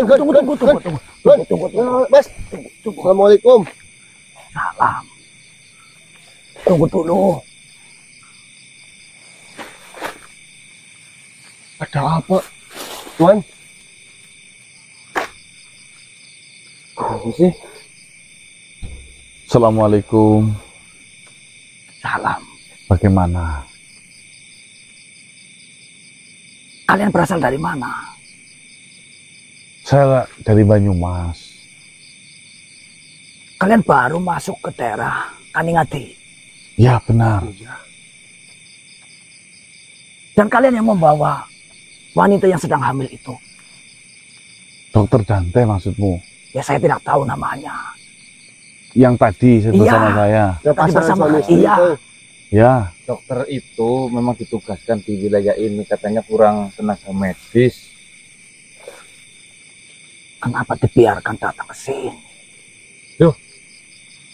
Tunggu. Mas, Assalamualaikum. Salam. Tunggu dulu. Ada apa, Tuan? Apa sih? Assalamualaikum. Salam. Bagaimana? Kalian berasal dari mana? Saya dari Banyumas. Kalian baru masuk ke daerah Kaningadi. Ya benar. Dan kalian yang membawa wanita yang sedang hamil itu. Dokter Dante maksudmu? Ya saya tidak tahu namanya. Yang tadi bersama saya. Tadi bersama iya. Ya. Dokter itu memang ditugaskan di wilayah ini, katanya kurang tenaga medis. Kenapa dibiarkan datang ke sini? Loh,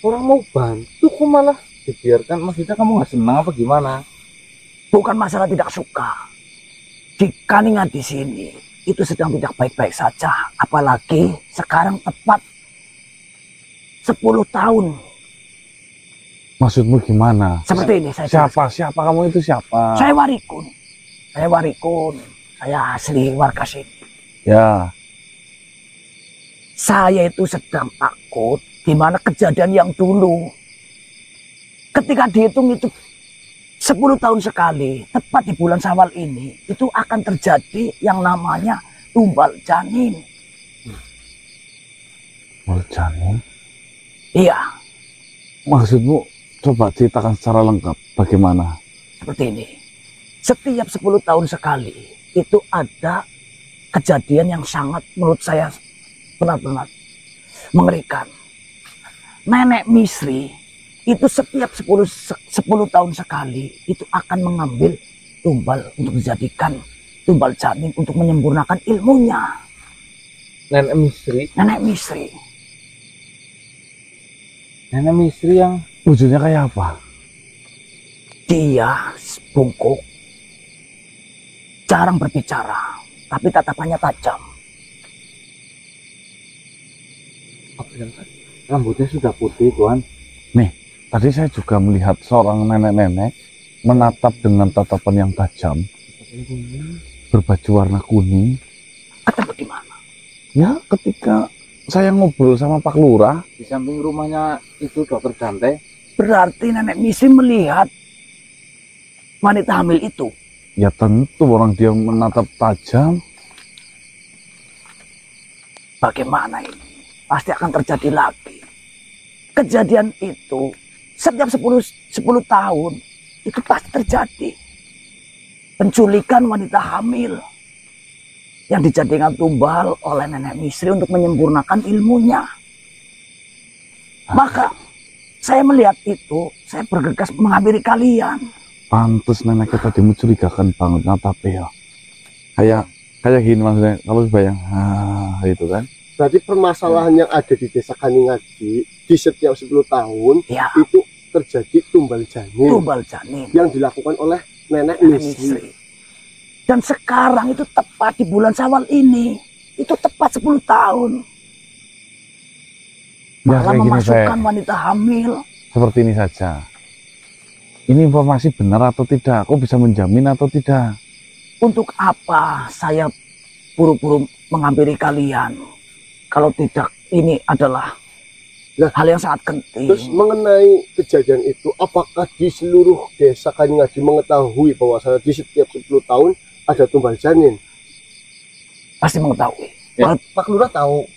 orang mau bantu kok malah dibiarkan? Maksudnya kamu nggak senang apa gimana? Bukan masalah tidak suka. Di Kaningan di sini itu sedang tidak baik-baik saja. Apalagi sekarang tepat 10 tahun. Maksudmu gimana? Seperti ini saya Siapa? Siapa kamu itu siapa? Saya Warikun. Saya asli warga sini. Ya. Saya itu sedang takut di mana kejadian yang dulu. Ketika dihitung itu 10 tahun sekali, tepat di bulan Syawal ini, itu akan terjadi yang namanya tumbal janin. Tumbal janin? Iya. Maksudmu coba ceritakan secara lengkap bagaimana? Seperti ini. Setiap 10 tahun sekali itu ada kejadian yang sangat menurut saya benar-benar mengerikan. Nenek Misri itu setiap 10 tahun sekali itu akan mengambil tumbal untuk dijadikan tumbal janin untuk menyempurnakan ilmunya. Nenek Misri? Nenek Misri. Nenek Misri yang wujudnya kayak apa? Dia bungkuk, jarang berbicara, tapi tatapannya tajam. Rambutnya sudah putih, Tuan. Nih, tadi saya juga melihat seorang nenek-nenek menatap dengan tatapan yang tajam, berbaju warna kuning. Ketemu di mana? Ya, ketika saya ngobrol sama Pak Lurah di samping rumahnya itu Dokter Dante. Berarti Nenek Misri melihat wanita hamil itu. Ya tentu orang dia menatap tajam. Bagaimana ini? Pasti akan terjadi lagi. Kejadian itu setiap 10 tahun itu pasti terjadi. Penculikan wanita hamil yang dijadikan tumbal oleh Nenek Misri untuk menyempurnakan ilmunya. Maka saya melihat itu, saya bergegas menghampiri kalian. Pantes neneknya tadi mencurigakan banget natapnya. Kayak gini maksudnya, kalau bayang, itu kan. Berarti permasalahan yang ada di desa Kaningadi di setiap 10 tahun Ya. itu terjadi tumbal janin. Tumbal janin Yang dilakukan oleh Nenek Misri. Dan sekarang itu tepat di bulan Syawal ini. Itu tepat 10 tahun. Ya, Malah kayak gini, memasukkan wanita hamil. Seperti ini saja. Ini informasi benar atau tidak? Kok bisa menjamin atau tidak? Untuk apa saya buru-buru menghampiri kalian? Kalau tidak, ini adalah hal yang sangat penting. Terus mengenai kejadian itu, apakah di seluruh desa Kaningadi mengetahui bahwa di setiap 10 tahun ada tumbal janin? Pasti mengetahui. Ya. Pak Lurah tahu.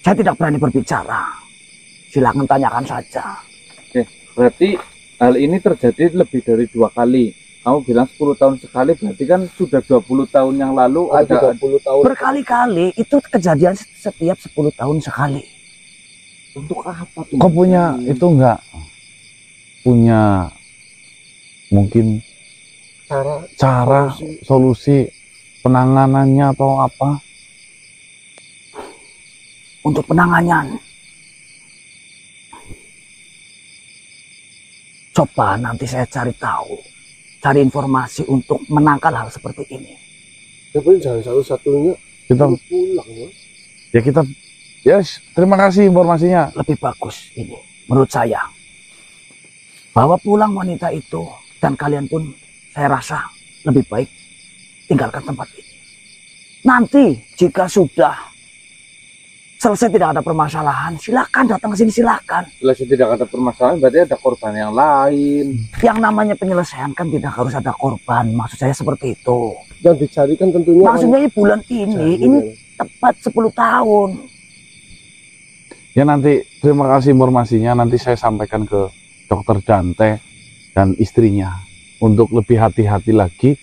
Saya tidak berani berbicara. Silakan tanyakan saja. Oke, berarti hal ini terjadi lebih dari 2 kali. Kamu bilang 10 tahun sekali, berarti kan sudah 20 tahun yang lalu ada 20 tahun. Berkali-kali itu kejadian setiap 10 tahun sekali. Untuk apa tuh? Kok punya itu enggak? Punya mungkin cara solusi penanganannya atau apa? Untuk penanganan, coba nanti saya cari tahu, cari informasi untuk menangkal hal seperti ini. Tapi jangan satu-satunya kita pulang ya. ya kita yes, terima kasih informasinya. Lebih bagus ini menurut saya. Bawa pulang wanita itu dan kalian pun saya rasa lebih baik tinggalkan tempat ini. Nanti jika sudah selesai tidak ada permasalahan, silakan datang ke sini, silakan. Selesai tidak ada permasalahan berarti ada korban yang lain. Yang namanya penyelesaian kan tidak harus ada korban. Maksud saya seperti itu. Yang dicarikan tentunya Maksudnya bulan ini tepat 10 tahun. Ya nanti terima kasih informasinya, nanti saya sampaikan ke Dokter Dante dan istrinya untuk lebih hati-hati lagi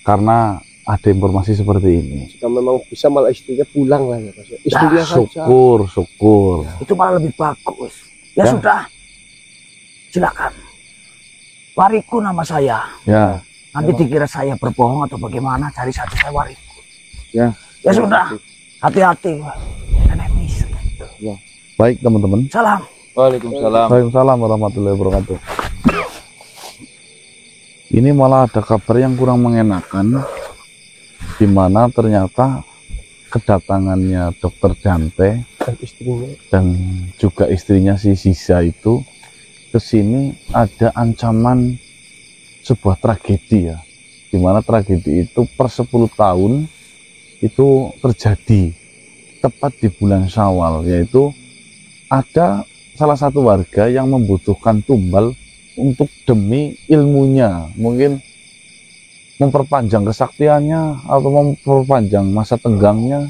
karena ada informasi seperti ini. jika memang bisa malah istrinya pulang lah ya Mas. Istrinya saja. Syukur. Itu malah lebih bagus. Ya, Ya. sudah, silakan. Wariku nama saya. Ya, Nanti dikira saya berbohong atau bagaimana, cari saja saya Wariku. Ya. Ya sudah, hati-hati. Nenek miskin. baik teman-teman. Salam. Waalaikumsalam. Waalaikumsalam warahmatullahi wabarakatuh. Ini malah ada kabar yang kurang mengenakan, di mana ternyata kedatangannya Dokter Dante Dan istrinya dan juga istrinya si Sisa itu ke sini ada ancaman sebuah tragedi ya, di mana tragedi itu per 10 tahun itu terjadi tepat di bulan Syawal, yaitu ada salah satu warga yang membutuhkan tumbal untuk demi ilmunya, mungkin memperpanjang kesaktiannya atau memperpanjang masa tenggangnya.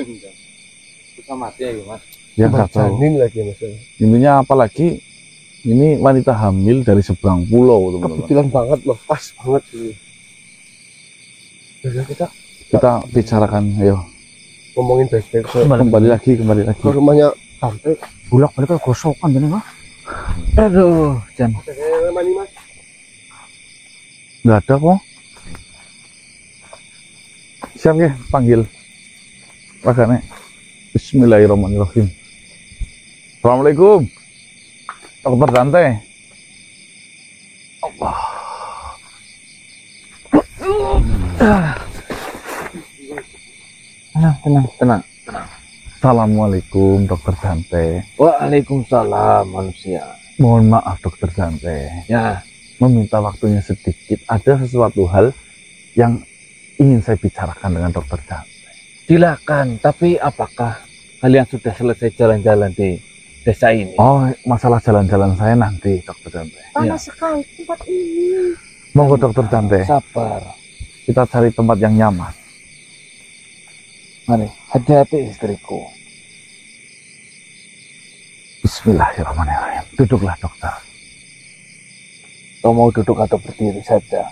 Bisa mati ya Mas. Ya nggak tahu. janin lagi Mas. Intinya apalagi ini wanita hamil dari seberang pulau, teman-teman. Kebetulan banget loh, pas banget ini. Jadi kita Bicarakan, ayo ngomongin baik-baik kembali lagi. ke rumahnya Dante. Bulak balik ke gosokan jadi mah. Aduh, Jan. Mani Mas. Nggak ada kok. Siap ya, panggil. Makanya Bismillahirrahmanirrahim. Assalamualaikum Dokter Dante. Tenang. Assalamualaikum Dokter Dante. Waalaikumsalam manusia. Mohon maaf Dokter Dante, Ya, meminta waktunya sedikit. Ada sesuatu hal yang ingin saya bicarakan dengan Dokter Dante. silakan. Tapi apakah kalian sudah selesai jalan-jalan di desa ini? Oh, masalah jalan-jalan saya nanti Dokter Dante. Panas sekali tempat ini. Monggo Dokter Dante, Sabar. kita cari tempat yang nyaman. Mari, hati-hati istriku. Bismillahirrahmanirrahim. Duduklah dokter. Kau mau duduk atau berdiri saja?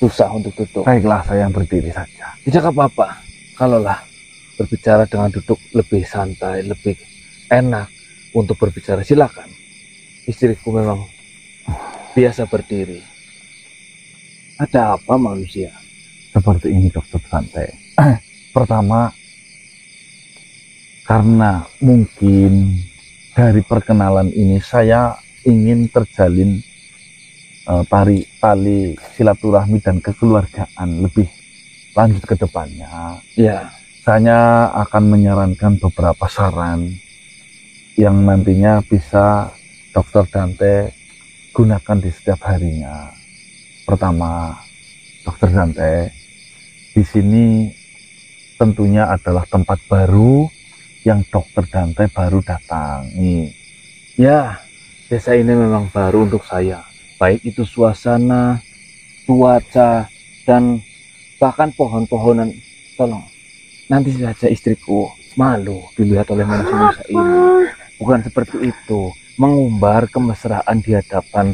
Susah untuk duduk. Baiklah, saya yang berdiri saja. Tidak apa-apa. Kalaulah berbicara dengan duduk lebih santai, lebih enak untuk berbicara, silakan. Istriku memang biasa berdiri. Ada apa manusia? Seperti ini Dokter Dante. Pertama, karena mungkin dari perkenalan ini saya ingin terjalin tali silaturahmi dan kekeluargaan lebih lanjut ke depannya. Ya, Saya akan menyarankan beberapa saran yang nantinya bisa Dokter Dante gunakan di setiap harinya. Pertama, Dokter Dante, di sini tentunya adalah tempat baru yang Dokter Dante baru datangi. ya, desa ini memang baru untuk saya. Baik itu suasana, cuaca, dan bahkan pohon-pohonan. Tolong, nanti saja istriku malu dilihat oleh manusia ini. Bukan seperti itu. Mengumbar kemesraan di hadapan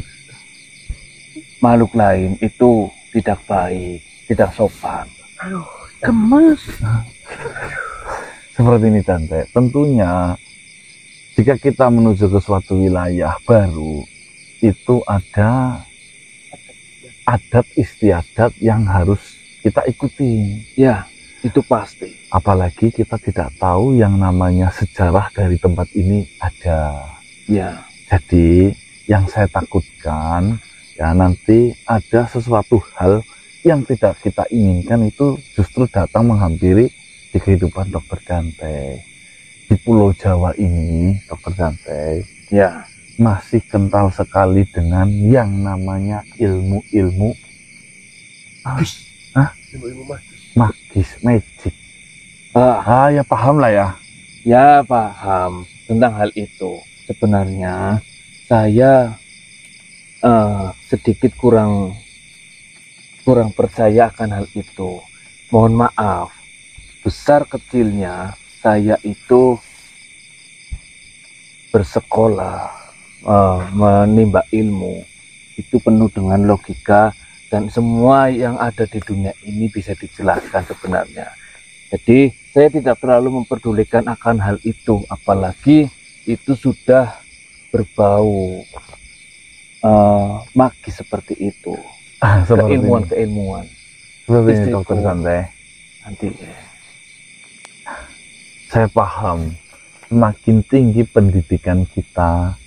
makhluk lain itu tidak baik, tidak sopan. Gemes. Seperti ini Dante, tentunya jika kita menuju ke suatu wilayah baru, itu ada adat istiadat yang harus kita ikuti. Ya, itu pasti. Apalagi kita tidak tahu yang namanya sejarah dari tempat ini ada. Ya, Jadi yang saya takutkan ya nanti ada sesuatu hal yang tidak kita inginkan itu justru datang menghampiri di kehidupan Dokter Dante. Di Pulau Jawa ini, Dokter Dante, Ya, masih kental sekali dengan yang namanya ilmu-ilmu Ilmu magis. magis, magic. Ya paham lah ya. ya paham tentang hal itu. Sebenarnya saya sedikit kurang percaya akan hal itu. Mohon maaf, besar kecilnya saya itu bersekolah, menimba ilmu itu penuh dengan logika, dan semua yang ada di dunia ini bisa dijelaskan sebenarnya. Jadi saya tidak terlalu memperdulikan akan hal itu, apalagi itu sudah berbau magis seperti itu, Seperti keilmuan. ini Istriku. Dokter Dante. Nanti Saya paham, semakin tinggi pendidikan kita,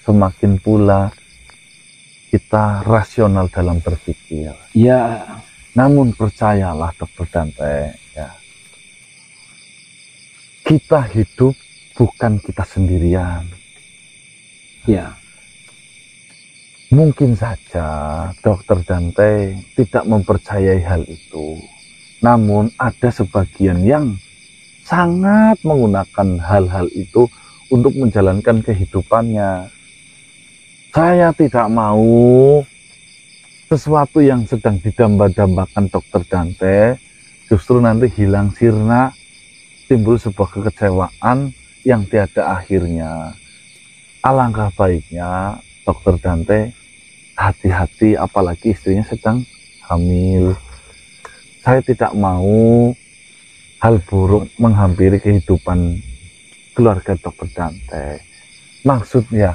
semakin pula kita rasional dalam berpikir. ya, Namun percayalah Dokter Dante, ya, kita hidup bukan kita sendirian. ya, Mungkin saja Dokter Dante tidak mempercayai hal itu. Namun ada sebagian yang sangat menggunakan hal-hal itu untuk menjalankan kehidupannya. Saya tidak mau sesuatu yang sedang didamba-dambakan Dokter Dante justru nanti hilang sirna, timbul sebuah kekecewaan yang tiada akhirnya. Alangkah baiknya Dokter Dante hati-hati, apalagi istrinya sedang hamil. Saya tidak mau hal buruk menghampiri kehidupan keluarga Dokter Dante. Maksudnya,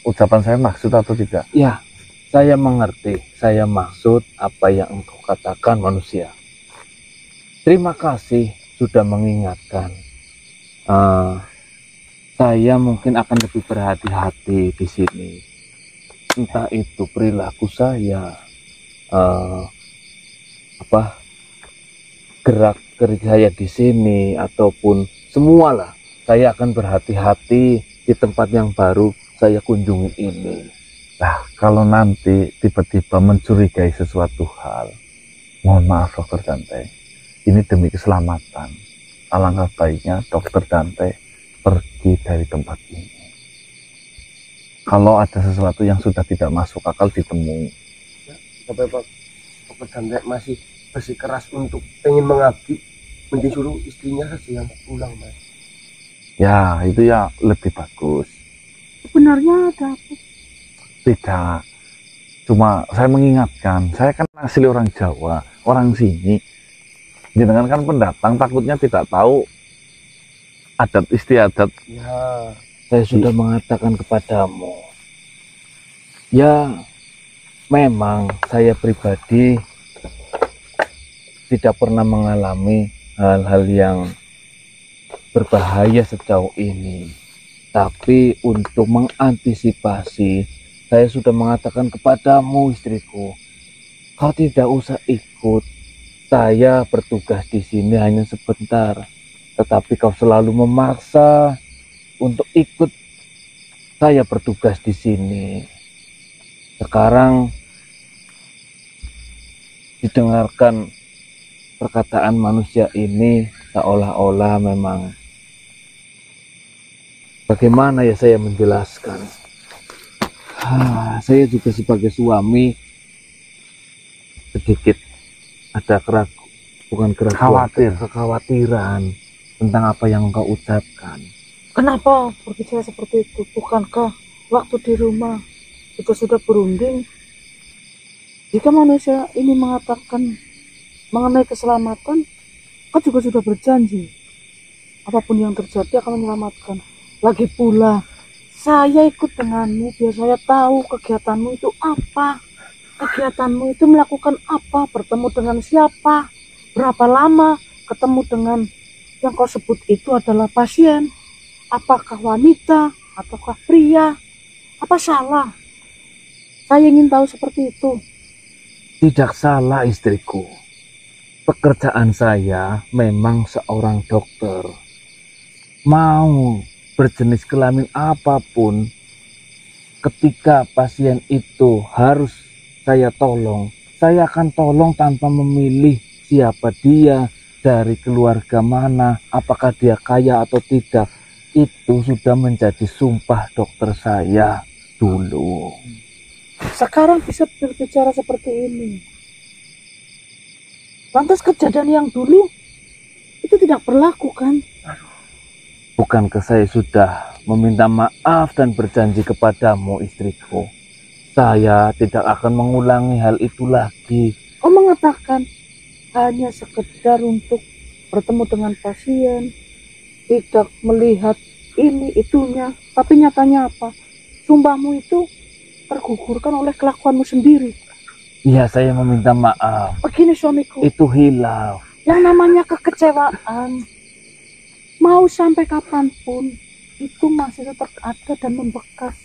ucapan saya maksud atau tidak? ya, saya mengerti. Saya maksud apa yang engkau katakan, manusia. Terima kasih sudah mengingatkan. Saya mungkin akan lebih berhati-hati di sini. Entah itu perilaku saya, gerak kerja saya di sini, ataupun semualah. Saya akan berhati-hati di tempat yang baru saya kunjungi ini. Nah, kalau nanti tiba-tiba mencurigai sesuatu hal, mohon maaf Dokter Dante, ini demi keselamatan. Alangkah baiknya Dokter Dante pergi dari tempat ini. Kalau ada sesuatu yang sudah tidak masuk akal ditemui. Sampai Pak Dokter Dante masih bersikeras untuk pengen mengabdi, mending suruh istrinya saja yang pulang, Mas. Ya, itu ya lebih bagus. Sebenarnya ada apa? Tidak. Cuma saya mengingatkan, saya kan asli orang Jawa, orang sini. Jenengan kan pendatang, takutnya tidak tahu adat istiadat. Ya, Saya sudah mengatakan kepadamu. Ya, memang saya pribadi tidak pernah mengalami hal-hal yang berbahaya sejauh ini. Tapi untuk mengantisipasi, saya sudah mengatakan kepadamu, istriku, kau tidak usah ikut. Saya bertugas di sini hanya sebentar, tetapi kau selalu memaksa untuk ikut saya bertugas di sini. Sekarang didengarkan perkataan manusia ini seolah-olah memang, bagaimana ya saya menjelaskan? Saya juga sebagai suami sedikit ada kekhawatiran tentang apa yang engkau ucapkan. Kenapa berbicara seperti itu? Bukankah waktu di rumah kita sudah berunding? Jika manusia ini mengatakan mengenai keselamatan, kan juga sudah berjanji. Apapun yang terjadi akan menyelamatkan. Lagi pula, saya ikut denganmu biar saya tahu kegiatanmu itu apa. Kegiatanmu itu melakukan apa, bertemu dengan siapa, berapa lama, ketemu dengan yang kau sebut itu adalah pasien. Apakah wanita ataukah pria? Apa salah? Saya ingin tahu seperti itu. Tidak salah istriku. Pekerjaan saya memang seorang dokter. Mau berjenis kelamin apapun, ketika pasien itu harus saya tolong, saya akan tolong tanpa memilih siapa dia, dari keluarga mana, apakah dia kaya atau tidak. Itu sudah menjadi sumpah dokter saya dulu. Sekarang bisa berbicara seperti ini. Lantas kejadian yang dulu itu tidak berlaku kan? Bukankah saya sudah meminta maaf dan berjanji kepadamu, istriku? Saya tidak akan mengulangi hal itu lagi. Kau mengatakan hanya sekedar untuk bertemu dengan pasien, tidak melihat ini itunya, tapi nyatanya apa? Sumpahmu itu tergugurkan oleh kelakuanmu sendiri. Iya, saya meminta maaf. Begini suamiku, Itu hilaf. yang namanya kekecewaan, mau sampai kapanpun, itu masih tetap ada dan membekas.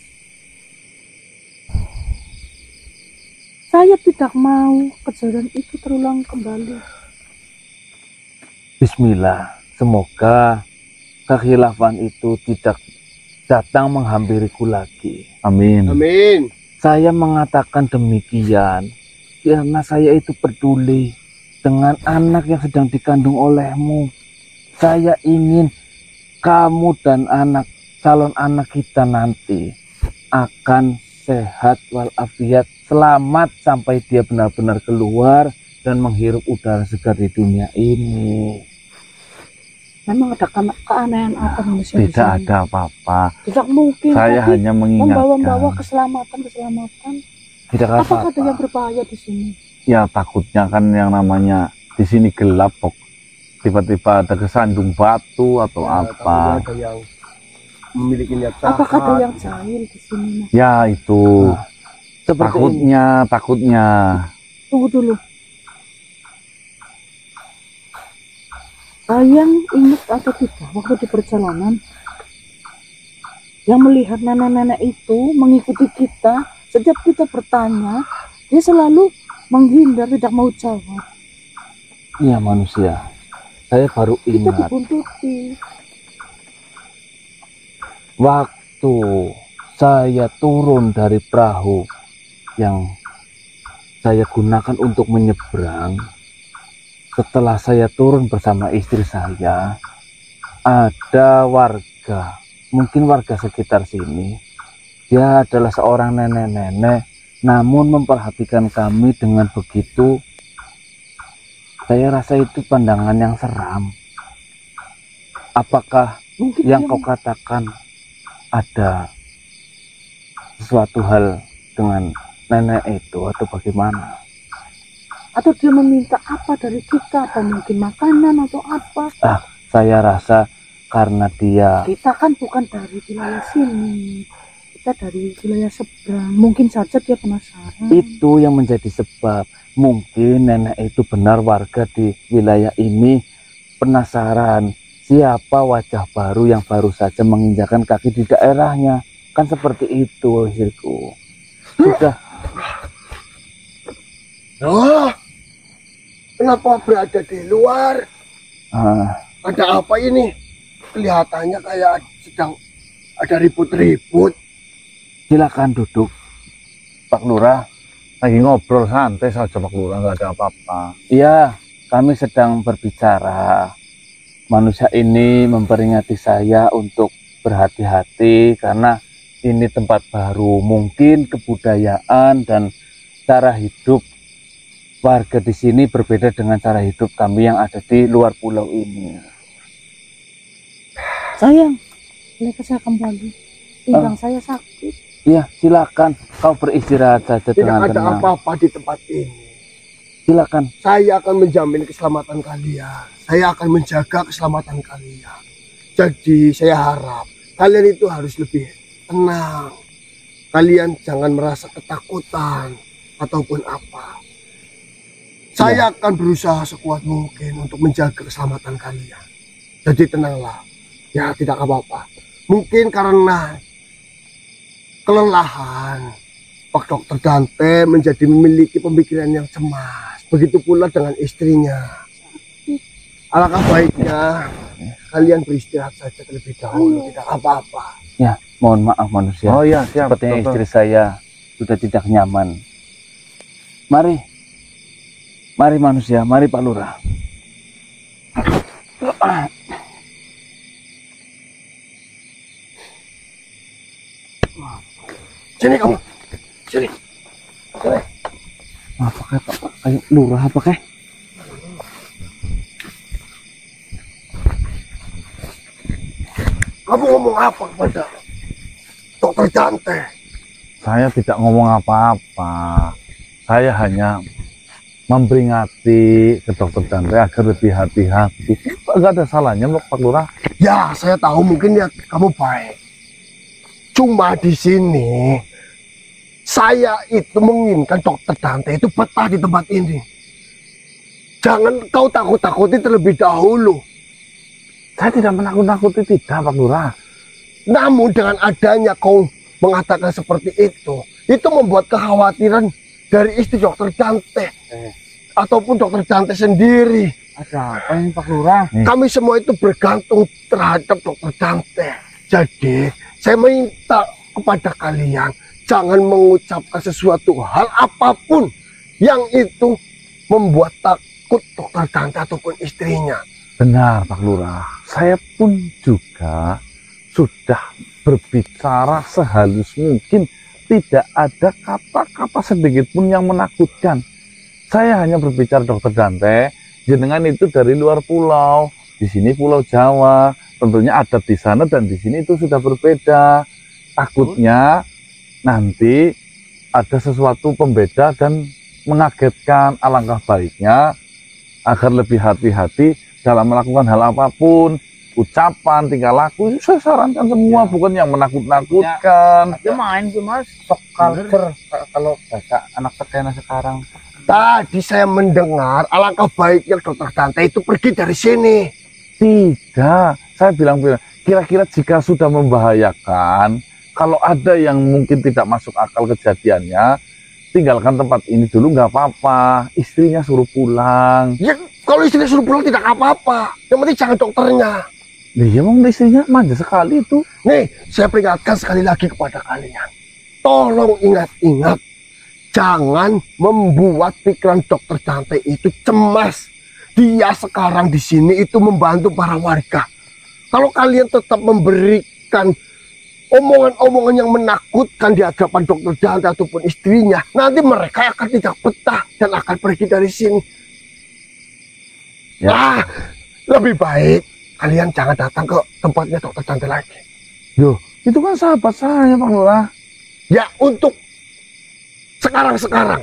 Saya tidak mau kejadian itu terulang kembali. Bismillah, semoga kekhilafan itu tidak datang menghampiriku lagi. Amin. Amin. Saya mengatakan demikian karena saya itu peduli dengan anak yang sedang dikandung olehmu. Saya ingin kamu dan calon anak kita nanti akan sehat walafiat, selamat sampai dia benar-benar keluar dan menghirup udara segar di dunia ini. Memang ada keanehan apa manusia di Tidak sini? ada apa-apa. Tidak mungkin Saya tadi hanya membawa mengingatkan. keselamatan. Tidak Apakah ada apa-apa. yang berbahaya di sini? Ya takutnya kan yang namanya di sini gelap kok. Tiba-tiba ada kesandung batu atau Ya, apa. ada yang memiliki niat jahat. Apakah ada yang jahil di sini? Mas? Ya itu. Seperti ini. Takutnya. Tunggu dulu. Kalian ingat atau tidak waktu di perjalanan yang melihat nenek-nenek itu mengikuti kita, setiap kita bertanya, dia selalu menghindar, tidak mau jawab. Iya, manusia. Saya baru Kita ingat dibuntuti. waktu saya turun dari perahu yang saya gunakan untuk menyeberang. Setelah saya turun bersama istri saya, ada warga, mungkin warga sekitar sini. Dia adalah seorang nenek-nenek, namun memperhatikan kami dengan begitu. Saya rasa itu pandangan yang seram. Apakah Mungkin yang dia kau katakan ada sesuatu hal dengan nenek itu atau bagaimana? atau dia meminta apa dari kita, apa mungkin makanan atau apa. Saya rasa karena dia Kita kan bukan dari wilayah sini, kita dari wilayah seberang. Mungkin saja dia penasaran. itu yang menjadi sebab. Mungkin nenek itu benar warga di wilayah ini penasaran siapa wajah baru yang baru saja menginjakan kaki di daerahnya. Kan seperti itu, istriku. Sudah, Oh, kenapa berada di luar? Ada apa ini? Kelihatannya kayak sedang ada ribut-ribut. silakan duduk. Pak Lurah lagi ngobrol santai saja Pak Lurah, nggak ada apa-apa. Iya, kami sedang berbicara. Manusia ini memperingati saya untuk berhati-hati karena ini tempat baru. Mungkin kebudayaan dan cara hidup warga di sini berbeda dengan cara hidup kami yang ada di luar pulau ini. Sayang, bolehkah saya kembali? Pinggang saya sakit. Iya, silakan kau beristirahat saja Tidak dengan ada tenang. apa-apa di tempat ini. Silakan. Saya akan menjamin keselamatan kalian. Saya akan menjaga keselamatan kalian. Jadi saya harap kalian itu harus lebih tenang. Kalian jangan merasa ketakutan ataupun apa. Saya akan berusaha sekuat mungkin untuk menjaga keselamatan kalian. Jadi tenanglah. Ya tidak apa-apa. Mungkin karena kelelahan Pak Dokter Dante menjadi memiliki pemikiran yang cemas. Begitu pula dengan istrinya. Alangkah baiknya kalian beristirahat saja terlebih dahulu, tidak apa-apa. Ya, mohon maaf manusia. Oh iya, siap. Sepertinya dokter. istri saya sudah tidak nyaman. Mari. Mari manusia, mari Pak Lurah. Sini kamu, sini. Apa kayak Pak? Kayak Lurah apa kayak? Kamu ngomong apa kepada Dokter Dante? Saya tidak ngomong apa-apa. Saya hanya memperingati ke Dokter Dante agar lebih hati-hati. Enggak ada salahnya Pak Lurah. Ya, saya tahu mungkin niat kamu baik. Cuma di sini saya itu menginginkan Dokter Dante itu betah di tempat ini. Jangan kau takut-takuti terlebih dahulu. Saya tidak menakut-nakuti, tidak Pak Lurah. Namun dengan adanya kau mengatakan seperti itu membuat kekhawatiran dari istri Dokter Dante ataupun Dokter Dante sendiri. Ada apa ini Pak Lurah? Kami semua itu bergantung terhadap Dokter Dante. Jadi saya minta kepada kalian jangan mengucapkan sesuatu hal apapun yang itu membuat takut Dokter Dante ataupun istrinya. Benar Pak Lurah. Saya pun juga sudah berbicara sehalus mungkin. Tidak ada kata-kata sedikit pun yang menakutkan. Saya hanya berbicara Dokter Dante, jenengan itu dari luar pulau. Di sini Pulau Jawa. Tentunya adat di sana dan di sini itu sudah berbeda. Takutnya nanti ada sesuatu pembeda dan mengagetkan. Alangkah baiknya agar lebih hati-hati dalam melakukan hal apapun, ucapan, tingkah laku, itu saya sarankan semua, bukan yang menakut-nakutkan. Ya main sih mas, sok culture kalau bahasa anak sekena sekarang. Tadi saya mendengar alangkah baiknya Dokter Dante itu pergi dari sini. Tidak, saya bilang kira-kira jika sudah membahayakan, kalau ada yang mungkin tidak masuk akal kejadiannya, tinggalkan tempat ini dulu, nggak apa-apa. Istrinya suruh pulang. Ya kalau istrinya suruh pulang tidak apa-apa. Yang penting jangan dokternya. Iya, emang istrinya manja sekali itu. Nih, saya peringatkan sekali lagi kepada kalian. Tolong ingat-ingat. Jangan membuat pikiran Dokter Dante itu cemas. Dia sekarang di sini itu membantu para warga. Kalau kalian tetap memberikan omongan-omongan yang menakutkan di hadapan Dokter Dante ataupun istrinya, nanti mereka akan tidak betah dan akan pergi dari sini. Ya. Lebih baik kalian jangan datang ke tempatnya Dokter Dante lagi. Loh, itu kan sahabat saya Pak Lurah. Ya untuk sekarang-sekarang,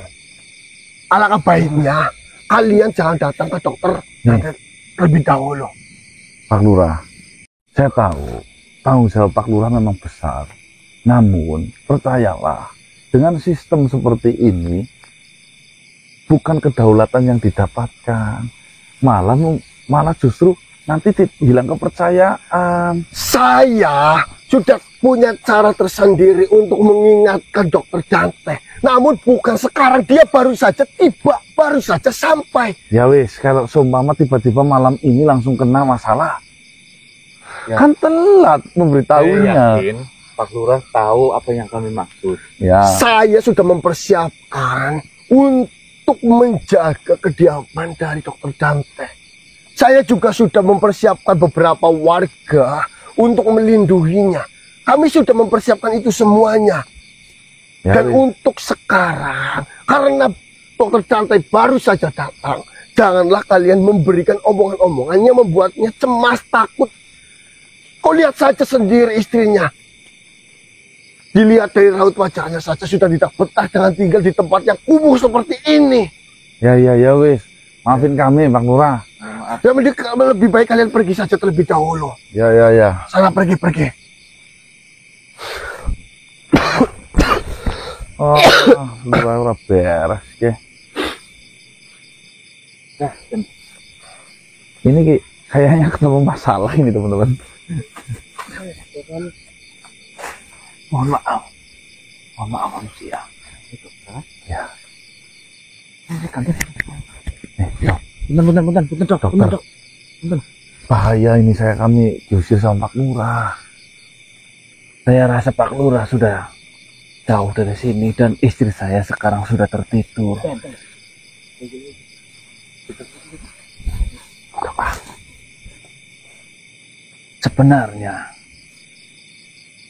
alangkah baiknya kalian jangan datang ke Dokter Dante lebih dahulu. Pak Lurah, saya tahu tanggung jawab Pak Lurah memang besar. Namun, percayalah, dengan sistem seperti ini, bukan kedaulatan yang didapatkan. Malah justru nanti hilang kepercayaan. Saya sudah punya cara tersendiri untuk mengingatkan Dokter Dante. Namun bukan sekarang, dia baru saja tiba, baru saja sampai. Ya wis, kalau seumpama tiba-tiba malam ini langsung kena masalah, kan telat memberitahunya. Yakin Pak Lurah tahu apa yang kami maksud. Ya, Saya sudah mempersiapkan untuk menjaga kediaman dari Dokter Dante. Saya juga sudah mempersiapkan beberapa warga untuk melindunginya. Kami sudah mempersiapkan itu semuanya. ya Dan wis. untuk sekarang, karena Dokter Dante baru saja datang, janganlah kalian memberikan omongan-omongan yang membuatnya cemas, takut. Kau lihat saja sendiri istrinya. Dilihat dari raut wajahnya saja sudah tidak betah dengan tinggal di tempat yang kumuh seperti ini. Ya wis. Maafin kami Pak Lurah. Dan lebih baik kalian pergi saja terlebih dahulu. Ya. Sana pergi. Oh, Lurah beres ke. Ini kayaknya ketemu masalah ini teman-teman. Mohon maaf manusia. Ya. Dok, Punten dok. bahaya ini kami diusir sama Pak Lurah. Saya rasa Pak Lurah sudah jauh dari sini dan istri saya sekarang sudah tertidur. Sebenarnya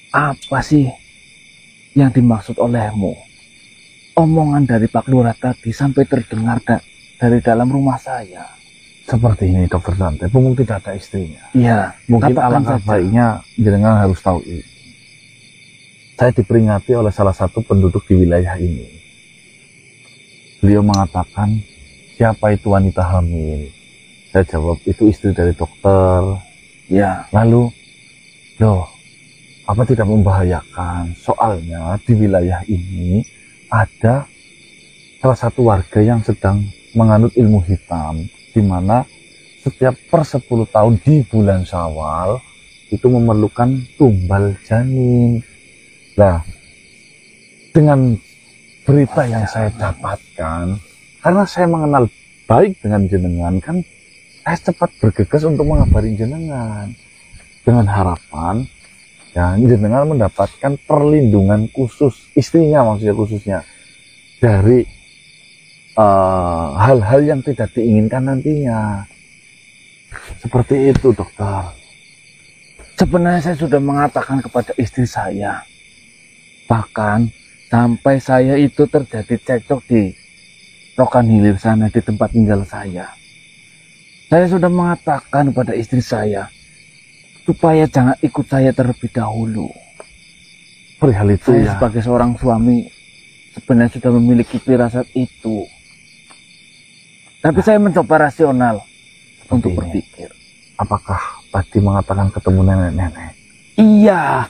apa sih yang dimaksud olehmu? Omongan dari Pak Lurah tadi sampai terdengar dari dalam rumah saya. Seperti ini Dokter Dante, Punggung tidak ada istrinya. Iya, Mungkin katakan alangkah saja. baiknya jenengan harus tahu ini. Saya diperingati oleh salah satu penduduk di wilayah ini. Beliau mengatakan, siapa itu wanita hamil? Saya jawab, itu istri dari dokter. Ya, Lalu, loh, apa tidak membahayakan? Soalnya di wilayah ini ada salah satu warga yang sedang menganut ilmu hitam, di mana setiap per 10 tahun di bulan Syawal itu memerlukan tumbal janin. Nah, dengan berita yang saya dapatkan, karena saya mengenal baik dengan jenengan, kan saya cepat bergegas untuk mengabari jenengan dengan harapan ya jenengan mendapatkan perlindungan khusus, istrinya maksudnya khususnya, dari hal-hal yang tidak diinginkan nantinya. Seperti itu dokter. sebenarnya saya sudah mengatakan kepada istri saya. Bahkan sampai saya itu terjadi cekcok di Rokan Hilir sana di tempat tinggal saya. Saya sudah mengatakan kepada istri saya supaya jangan ikut saya terlebih dahulu. Perihal itu Saya ya, sebagai seorang suami sebenarnya sudah memiliki firasat itu. Tapi saya mencoba rasional untuk ini. berpikir. Apakah tadi mengatakan ketemu nenek-nenek? Iya,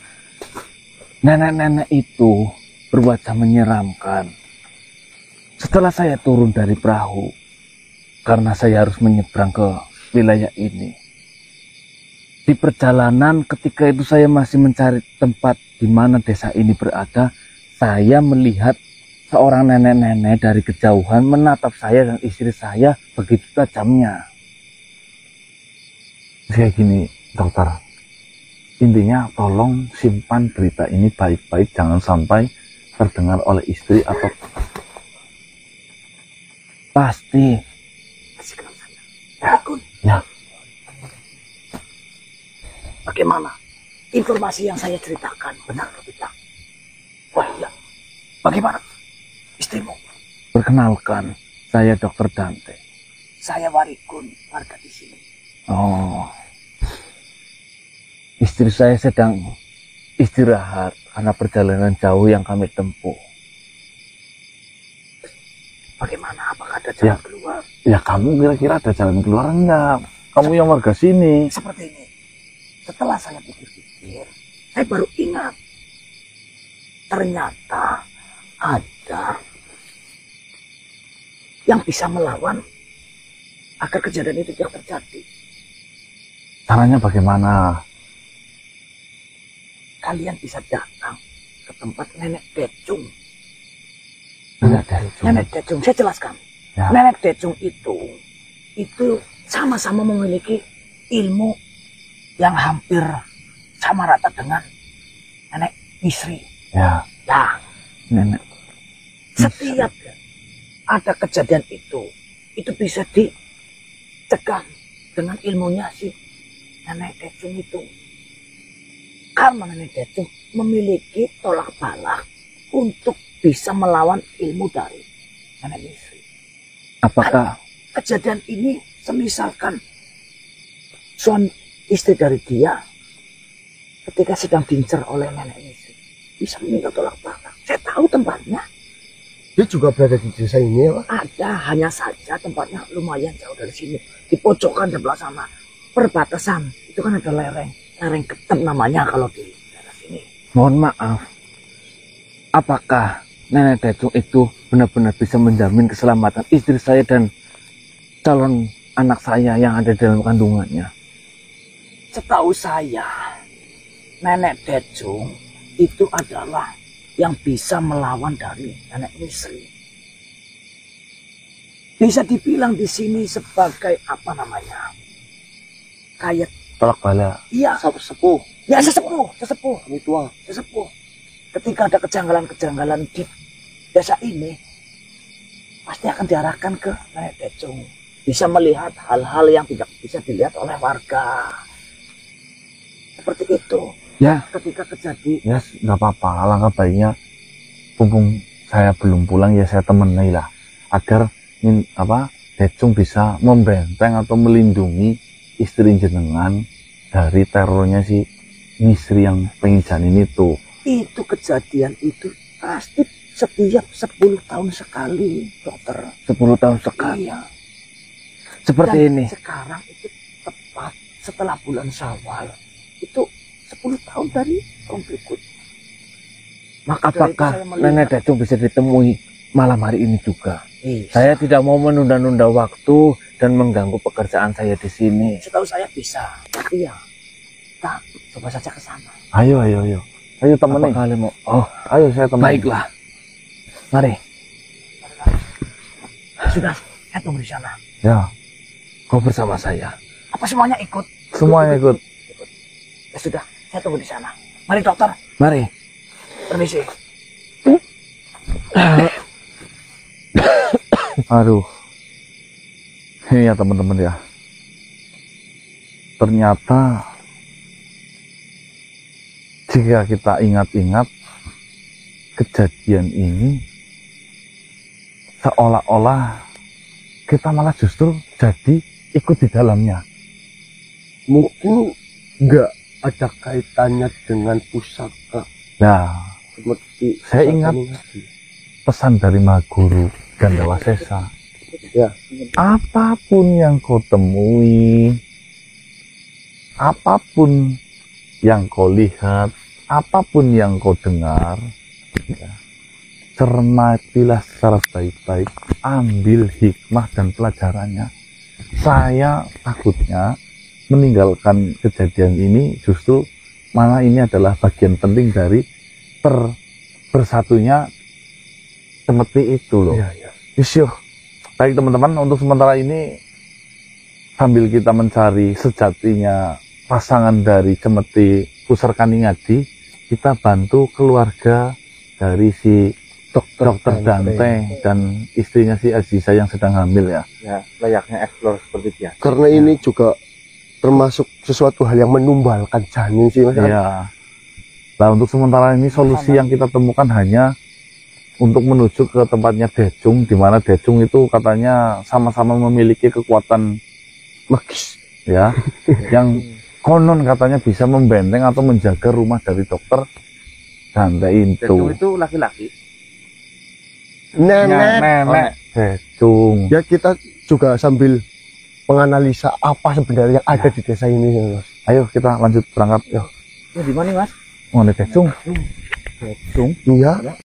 nenek-nenek itu berwajah menyeramkan. Setelah saya turun dari perahu, karena saya harus menyeberang ke wilayah ini. Di perjalanan ketika itu saya masih mencari tempat di mana desa ini berada, saya melihat seorang nenek-nenek dari kejauhan menatap saya dan istri saya begitu tajamnya. Kayak gini dokter, intinya tolong simpan berita ini baik-baik, jangan sampai terdengar oleh istri atau Pasti. ya. Bagaimana? Informasi yang saya ceritakan benar atau tidak? Wah iya. Bagaimana? Istrimu? Perkenalkan, saya Dokter Dante. Saya Warikun, warga di sini. Oh, istri saya sedang istirahat karena perjalanan jauh yang kami tempuh. Bagaimana? Apakah ada jalan Ya. keluar? Ya kamu kira-kira ada jalan keluar enggak? Kamu yang warga sini. Seperti ini. Setelah saya pikir-pikir, saya baru ingat. Ternyata ada yang bisa melawan agar kejadian itu tidak terjadi. Caranya bagaimana? Kalian bisa datang ke tempat Nenek Decung. Nenek Nenek Decung, saya jelaskan. Ya. Nenek Decung itu sama-sama memiliki ilmu yang hampir sama rata dengan Nenek Misri. Ya, Nah, Nenek, setiap ada kejadian itu bisa dicegah dengan ilmunya si Nenek Decung itu. Karena Nenek Decung memiliki tolak balak untuk bisa melawan ilmu dari Nenek Misri. apakah Kejadian ini semisalkan suami istri dari dia ketika sedang diincar oleh Nenek Misri bisa meminta tolak balak. Saya tahu tempatnya. Dia juga berada di desa ini ya Pak? Ada, hanya saja tempatnya lumayan jauh dari sini. Di pojokan sebelah sana. Perbatasan. Itu kan ada lereng. Lereng Ketem namanya kalau di daerah sini. mohon maaf, apakah Nenek Decung itu benar-benar bisa menjamin keselamatan istri saya dan calon anak saya yang ada dalam kandungannya? Setahu saya, Nenek Decung itu adalah yang bisa melawan dari Nenek Misri. bisa dibilang di sini sebagai apa namanya? Kayak Tolak bala. iya, Sepuh, ya sesepuh. kami tua. Sesepuh. Ketika ada kejanggalan-kejanggalan di desa ini, pasti akan diarahkan ke Nenek Decung. Bisa melihat hal-hal yang tidak bisa dilihat oleh warga. Seperti itu. Ya, Ketika kejadian, ya nggak apa-apa. Alangkah baiknya, mumpung saya belum pulang ya saya temani lah, agar Decung bisa membenteng atau melindungi istri jenengan dari terornya si Misri yang pengen janin itu. itu kejadian itu pasti setiap 10 tahun sekali, dokter. 10 tahun sekali. Iya. Seperti Dan ini. sekarang itu tepat setelah bulan Syawal. Itu 10 tahun dari tahun berikutnya. Maka Dari itu apakah saya melihat- Nenek Decung bisa ditemui malam hari ini juga? Iya. Saya tidak mau menunda-nunda waktu dan mengganggu pekerjaan saya di sini. Setahu saya bisa. Tapi ya, kita coba saja ke sana. Ayo, ayo, ayo. Ayo temani. Apa kalian mau? Oh, Ayo saya temani. baiklah. Mari. Sudah, saya tunggu di sana. Ya, Kau bersama saya. Apa semuanya ikut? semuanya ikut. Ya sudah, saya tunggu di sana. Mari dokter, Mari. permisi. Aduh. Ini ya teman-teman ya. Ternyata jika kita ingat-ingat kejadian ini, seolah-olah kita malah justru jadi ikut di dalamnya. Mungkin nggak ada kaitannya dengan pusaka Nah, seperti Saya pusaka ingat. ini tadi. pesan dari Maha Guru Gandawasesa. Ya. Apapun yang kau temui, apapun yang kau lihat, apapun yang kau dengar, ya, cermatilah secara baik-baik, ambil hikmah dan pelajarannya. Saya takutnya meninggalkan kejadian ini justru malah ini adalah bagian penting dari bersatunya Cemeti itu loh. Iya, iya. Isyuh. Baik teman-teman, untuk sementara ini sambil kita mencari sejatinya pasangan dari Cemeti Pusar Kaningadi, kita bantu keluarga dari si Dokter Dante dan istrinya si Aziza yang sedang hamil ya. Ya, layaknya explore seperti biasa. Karena ini juga termasuk sesuatu hal yang menumbalkan janin sih Mas. Iya. Nah untuk sementara ini solusi yang kita temukan hanya untuk menuju ke tempatnya Decung, di mana Decung itu katanya sama-sama memiliki kekuatan magis, ya, yang konon katanya bisa membenteng atau menjaga rumah dari Dokter Dante Decung itu. itu laki-laki. Nenek. Decung. Ya kita juga sambil menganalisa apa sebenarnya yang ada di desa ini Mas. Ayo kita lanjut berangkat. Yo. Ya, di mana, Mas? Oh, ini Decung. Iya.